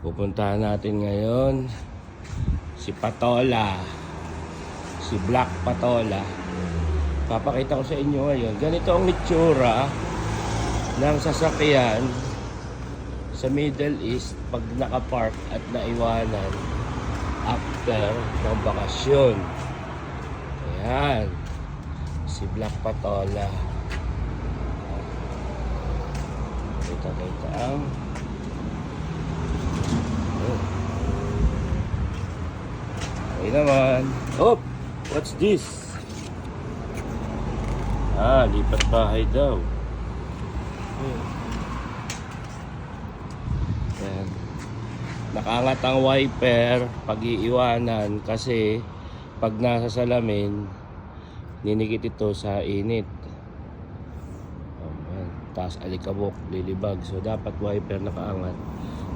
Pupuntahan natin ngayon si Patola, si Black Patola. Papakita ko sa inyo ngayon. Ganito ang itsura ng sasakyan sa Middle East pag nakapark at naiwanan after ng bakasyon. Ayan, si Black Patola. Kita ang okay naman. Oh, what's this? Lipat bahay daw. Ayan. Nakaangat ang wiper pag iiwanan kasi pag nasa salamin ninikit ito sa init. Taas alikabok, lilibag. So dapat wiper nakaangat.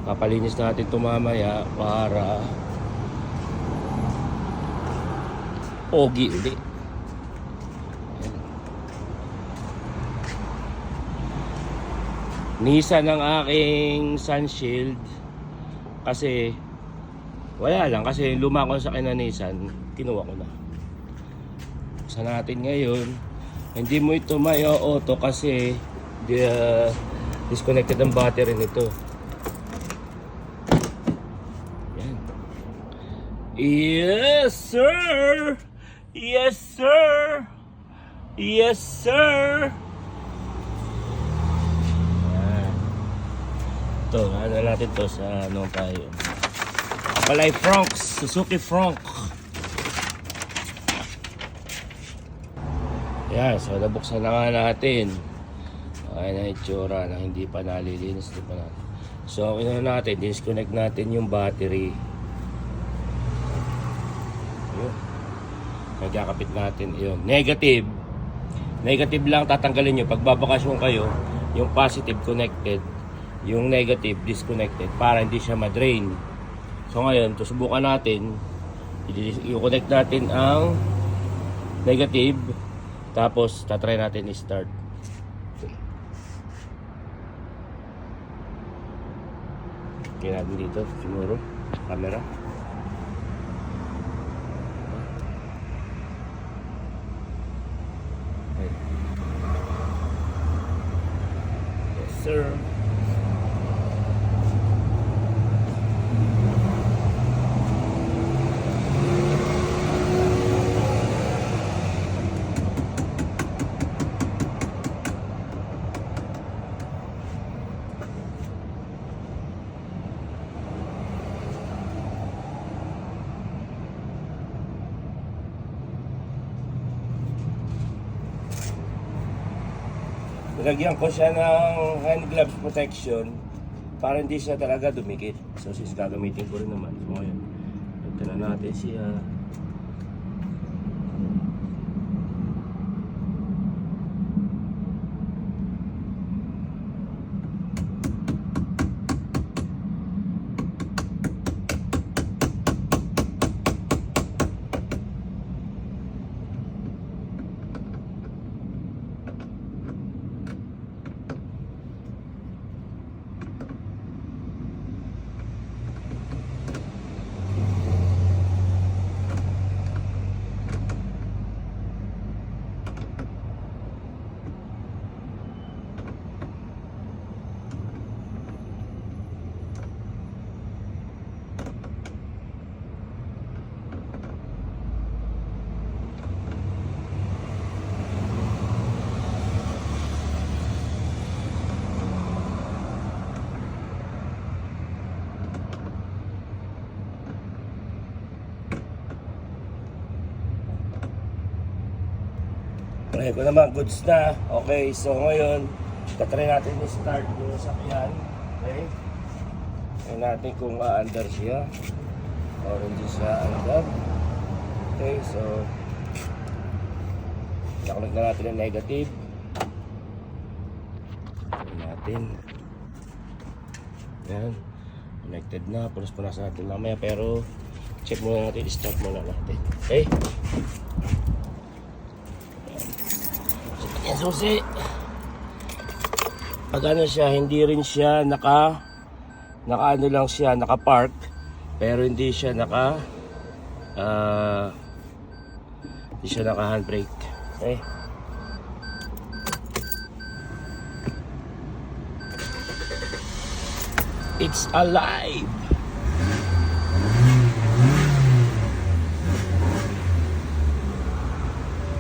Papalinis natin ito mamaya para pogi ulit. Nissan ang aking sunshield kasi wala lang, kasi luma ko sa akin na Nissan, kinuha ko na. Sa natin ngayon, hindi mo ito may auto kasi disconnected ang battery nito. Yan. Yes sir, yes sir, yes sir. Ito, ano natin to sa ano tayo. Palay Franks, Suzuki Frank. Yan, so nabuksan na nga natin. Ay na itsura na hindi pa nalilinis. So ino natin, disconnect natin yung battery. Yun. Nagkakapit natin yun. Negative lang tatanggalin nyo pag babakasyon kayo. Yung positive connected, yung negative disconnected para hindi siya ma-drain. So ngayon, susubukan natin. I-connect natin ang negative, tapos tatry natin i-start. Okay natin dito siguro camera. Yes sir. Nilagyan ko siya ng hand gloves protection para hindi siya talaga dumikit. So since gagamitin ko rin naman. So ngayon, ito na natin siya. Try ko naman, goods na. Okay, so ngayon tatry natin i-start yung sakyan. Okay, try natin kung aandar siya or hindi siya andar. Okay, so nakunik na natin yung negative. Try natin. Yan, connected na. Punas natin mamaya, pero check muna natin, start muna natin. Okay, yan susi. Pag ano siya, hindi rin siya naka ano lang siya, naka-park, pero hindi siya hindi siya naka-handbrake. Okay. It's alive.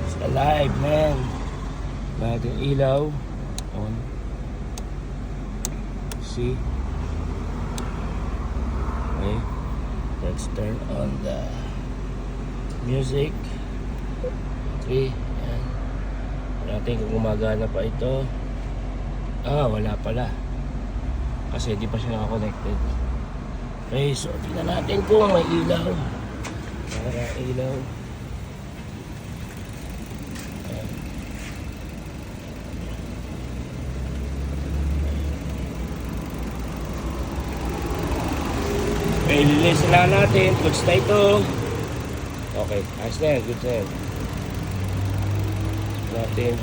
It's alive, man. Bagong ilaw. On. See? Okay. Let's turn on the music. Okay. Yan. Natin kung gumagana pa ito. Wala pala. Kasi di pa siya naka-connected. Okay, so tingnan natin kung may ilaw. Para ilaw. Ayan. Okay, lilisten na natin. Goods na ito. Okay, ayos na yan. Goods na yan. Natin.